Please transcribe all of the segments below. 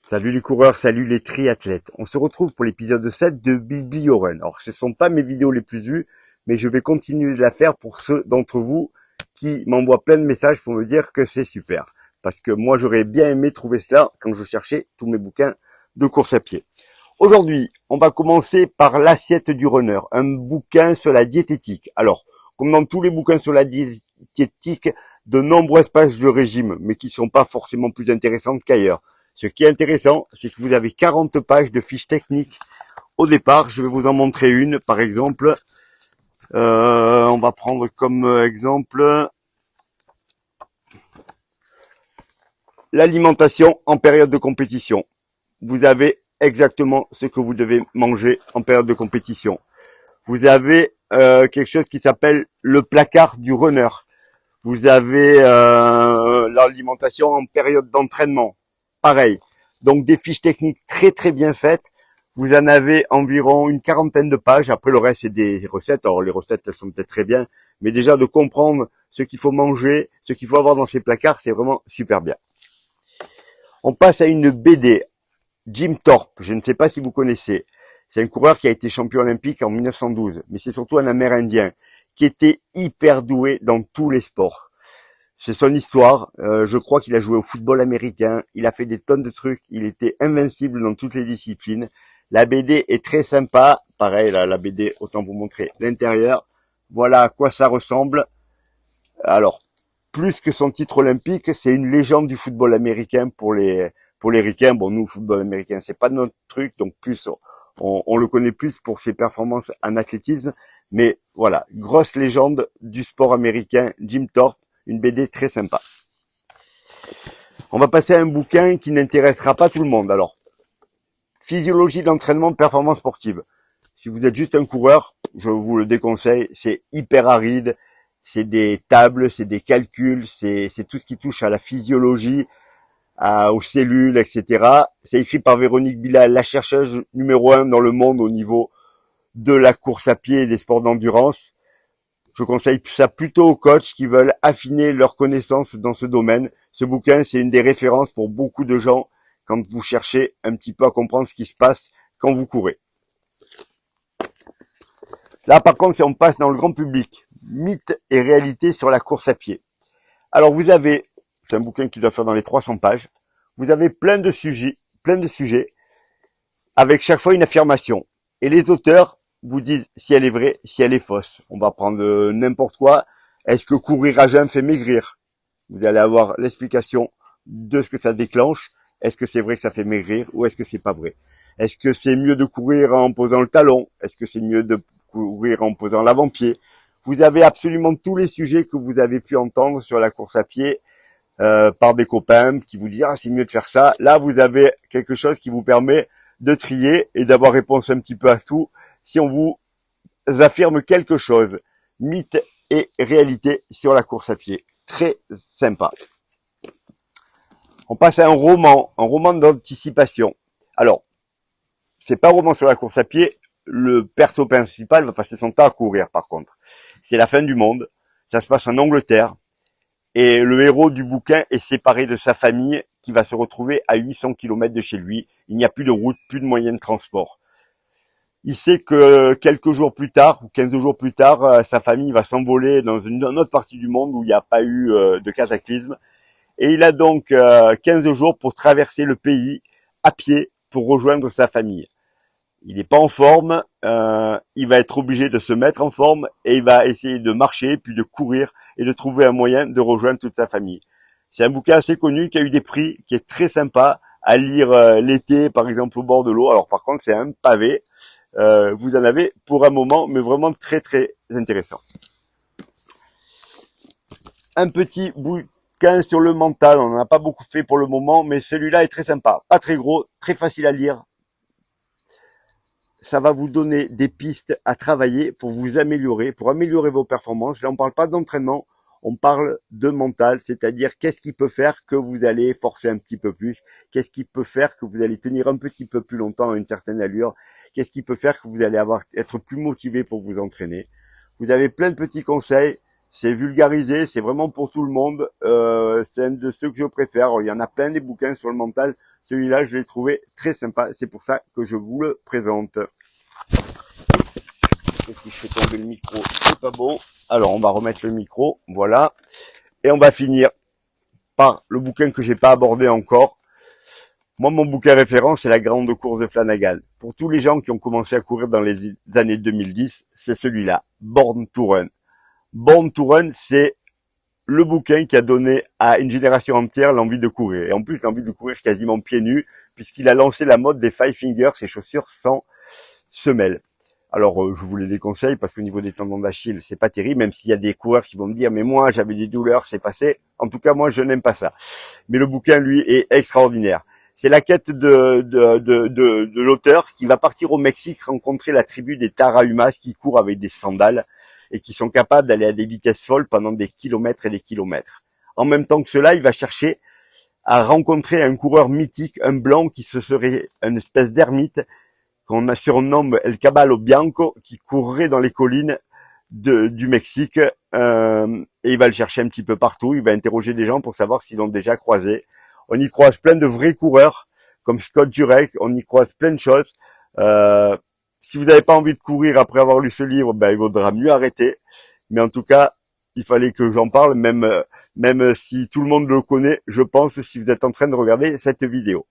Salut les coureurs, salut les triathlètes. On se retrouve pour l'épisode 7 de BiblioRun. Alors ce ne sont pas mes vidéos les plus vues, mais je vais continuer de la faire pour ceux d'entre vous qui m'envoient plein de messages pour me dire que c'est super. Parce que moi j'aurais bien aimé trouver cela quand je cherchais tous mes bouquins de course à pied. Aujourd'hui, on va commencer par l'assiette du runner, un bouquin sur la diététique. Alors, comme dans tous les bouquins sur la diététique, de nombreuses pages de régime, mais qui ne sont pas forcément plus intéressantes qu'ailleurs. Ce qui est intéressant, c'est que vous avez 40 pages de fiches techniques. Au départ, je vais vous en montrer une, par exemple. On va prendre comme exemple l'alimentation en période de compétition. Vous avez exactement ce que vous devez manger en période de compétition. Vous avez quelque chose qui s'appelle le placard du runner. Vous avez l'alimentation en période d'entraînement. Pareil. Donc des fiches techniques très très bien faites. Vous en avez environ une quarantaine de pages. Après le reste c'est des recettes. Alors les recettes elles sont peut-être très bien, mais déjà de comprendre ce qu'il faut manger, ce qu'il faut avoir dans ces placards, c'est vraiment super bien. On passe à une BD. Jim Thorpe, je ne sais pas si vous connaissez. C'est un coureur qui a été champion olympique en 1912, mais c'est surtout un Amérindien qui était hyper doué dans tous les sports. C'est son histoire. Je crois qu'il a joué au football américain. Il a fait des tonnes de trucs. Il était invincible dans toutes les disciplines. La BD est très sympa. Pareil, là, la BD, autant vous montrer l'intérieur. Voilà à quoi ça ressemble. Alors, plus que son titre olympique, c'est une légende du football américain pour les ricains. Bon, nous, le football américain, c'est pas notre truc. Donc, plus, on le connaît plus pour ses performances en athlétisme. Mais voilà, grosse légende du sport américain, Jim Thorpe. Une BD très sympa. On va passer à un bouquin qui n'intéressera pas tout le monde. Alors, physiologie d'entraînement de performance sportive. Si vous êtes juste un coureur, je vous le déconseille. C'est hyper aride. C'est des tables, c'est des calculs, c'est tout ce qui touche à la physiologie, aux cellules, etc. C'est écrit par Véronique Bilal, la chercheuse numéro 1 dans le monde au niveau de la course à pied et des sports d'endurance. Je conseille ça plutôt aux coachs qui veulent affiner leurs connaissances dans ce domaine. Ce bouquin, c'est une des références pour beaucoup de gens quand vous cherchez un petit peu à comprendre ce qui se passe quand vous courez. Là, par contre, si on passe dans le grand public, mythes et réalités sur la course à pied. Alors, vous avez, c'est un bouquin qui doit faire dans les 300 pages, vous avez plein de sujets, avec chaque fois une affirmation. Et les auteurs vous disent si elle est vraie, si elle est fausse. On va prendre n'importe quoi. Est-ce que courir à jeun fait maigrir? Vous allez avoir l'explication de ce que ça déclenche. Est-ce que c'est vrai que ça fait maigrir ou est-ce que c'est pas vrai? Est-ce que c'est mieux de courir en posant le talon? Est-ce que c'est mieux de courir en posant l'avant-pied? Vous avez absolument tous les sujets que vous avez pu entendre sur la course à pied par des copains qui vous disent ah c'est mieux de faire ça. Là vous avez quelque chose qui vous permet de trier et d'avoir réponse un petit peu à tout. Si on vous affirme quelque chose, mythe et réalité sur la course à pied. Très sympa. On passe à un roman d'anticipation. Alors, c'est pas un roman sur la course à pied, le perso principal va passer son temps à courir par contre. C'est la fin du monde, ça se passe en Angleterre, et le héros du bouquin est séparé de sa famille qui va se retrouver à 800 km de chez lui. Il n'y a plus de route, plus de moyens de transport. Il sait que quelques jours plus tard, ou 15 jours plus tard, sa famille va s'envoler dans une autre partie du monde où il n'y a pas eu de cataclysme. Et il a donc 15 jours pour traverser le pays à pied pour rejoindre sa famille. Il n'est pas en forme, il va être obligé de se mettre en forme et il va essayer de marcher, puis de courir et de trouver un moyen de rejoindre toute sa famille. C'est un bouquin assez connu qui a eu des prix, qui est très sympa à lire l'été, par exemple au bord de l'eau. Alors par contre, c'est un pavé. Vous en avez pour un moment, mais vraiment très très intéressant. Un petit bouquin sur le mental, on n'en a pas beaucoup fait pour le moment, mais celui-là est très sympa. Pas très gros, très facile à lire. Ça va vous donner des pistes à travailler pour vous améliorer, pour améliorer vos performances. Là, on ne parle pas d'entraînement, on parle de mental, c'est-à-dire qu'est-ce qui peut faire que vous allez forcer un petit peu plus, qu'est-ce qui peut faire que vous allez tenir un petit peu plus longtemps à une certaine allure, qu'est-ce qui peut faire que vous allez être plus motivé pour vous entraîner. Vous avez plein de petits conseils, c'est vulgarisé, c'est vraiment pour tout le monde. C'est un de ceux que je préfère. Il y en a plein des bouquins sur le mental. Celui-là, je l'ai trouvé très sympa. C'est pour ça que je vous le présente. Et si je fais tomber le micro, c'est pas bon. Alors, on va remettre le micro. Voilà. Et on va finir par le bouquin que j'ai pas abordé encore. Moi, mon bouquin référence, c'est La Grande Course de Flanagan. Pour tous les gens qui ont commencé à courir dans les années 2010, c'est celui-là. Born to Run. Born to Run, c'est le bouquin qui a donné à une génération entière l'envie de courir. Et en plus, l'envie de courir quasiment pieds nus, puisqu'il a lancé la mode des Five Fingers, ces chaussures sans semelle. Alors, je vous les déconseille parce qu'au niveau des tendons d'Achille, c'est pas terrible, même s'il y a des coureurs qui vont me dire, mais moi, j'avais des douleurs, c'est passé. En tout cas, moi, je n'aime pas ça. Mais le bouquin, lui, est extraordinaire. C'est la quête de l'auteur qui va partir au Mexique rencontrer la tribu des Tarahumas qui courent avec des sandales et qui sont capables d'aller à des vitesses folles pendant des kilomètres et des kilomètres. En même temps que cela, il va chercher à rencontrer un coureur mythique, un blanc qui se serait une espèce d'ermite qu'on surnomme El Caballo Bianco, qui courrait dans les collines du Mexique. Et il va le chercher un petit peu partout. Il va interroger des gens pour savoir s'ils l'ont déjà croisé. On y croise plein de vrais coureurs, comme Scott Jurek. On y croise plein de choses. Si vous n'avez pas envie de courir après avoir lu ce livre, ben il vaudra mieux arrêter. Mais en tout cas, il fallait que j'en parle, même si tout le monde le connaît, je pense, si vous êtes en train de regarder cette vidéo.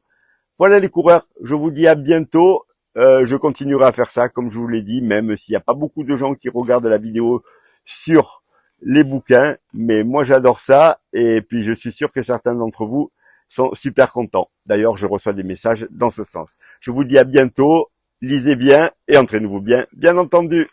Voilà les coureurs, je vous dis à bientôt. Je continuerai à faire ça, comme je vous l'ai dit, même s'il n'y a pas beaucoup de gens qui regardent la vidéo sur les bouquins. Mais moi, j'adore ça. Et puis, je suis sûr que certains d'entre vous sont super contents. D'ailleurs, je reçois des messages dans ce sens. Je vous dis à bientôt. Lisez bien et entraînez-vous bien, bien entendu.